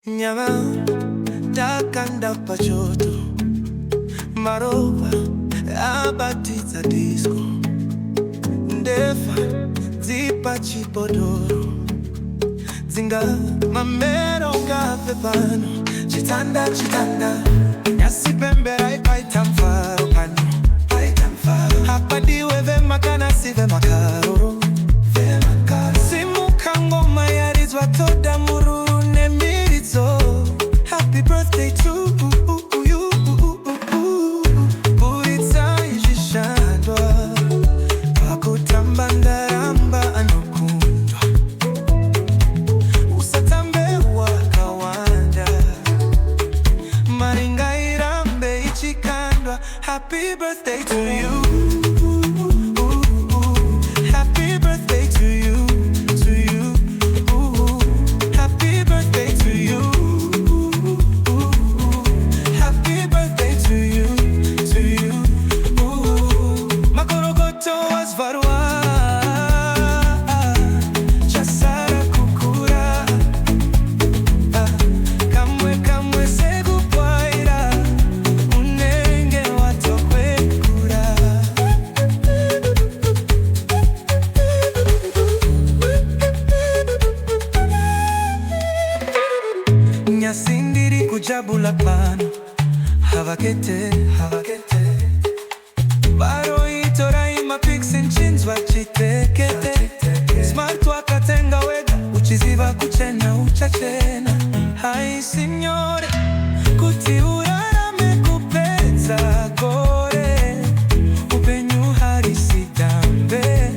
Nyama, takanda pachoto, Marover, abatidza disco, Dheffa, dzipa chibhodhoro, Dzinga, Mamero, ngaabve, pano, Chitanda, Nhasi, pemberai, paita, mfaro, pano, Hapadiwe, vemakano, Simuka, ngoma, yaridzwa, toda, mhururu, nemiridzo. Happy birthday to you. Buritsai, zvishandwa, pakutamba ndaramba anokundwa. Usatambe wakawanda, maringa irambe ichikandwa. Happy birthday to you. Happy birthday to you, Happy birthday to you. Happy birthday to you, wazvarwa-a, kukura-a, kamwe sekubwaira, wa-tokwegura-ah. Nyasi ndiri kujabula pano, havakete Baro itorai mapiksinchizwa chitekete Smart wakatenga wega, uchiziva kuchena uchachena. Hai signore, kuti urarame kupedza gore, upenyu harisitambe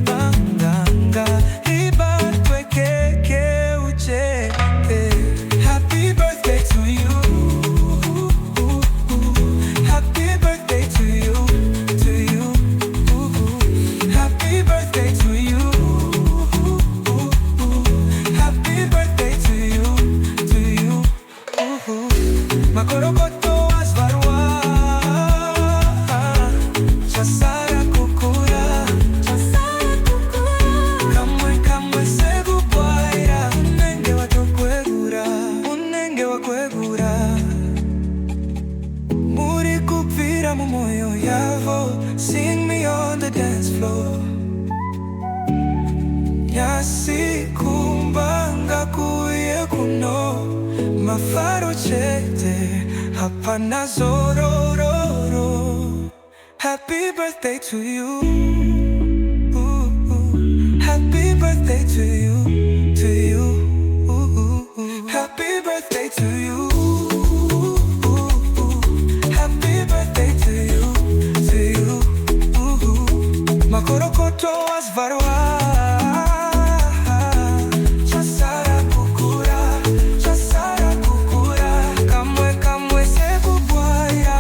banganga ibatwe keke ucheke. Happy birthday to you. Happy birthday to you, Happy birthday to you. Happy birthday to you, Makorokoto wazvarwa-a, kukura-a, kamwe sekubwaira, wa-tokwegura-ah. Muri kupfira mumoyo yavo, sing me on the dance floor. Nyasi kumbanga kuye kuno, mfaro chete, hapana zorororo. Happy birthday to you. Happy birthday to you, Happy birthday to you. Happy birthday to you, Makorokoto wazvarwa-a, kamwe sekubwaira,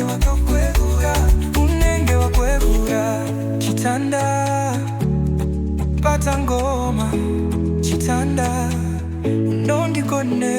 wa-tokwegura-ah. Chitanda, pata ngoma, Chitanda, nondikone.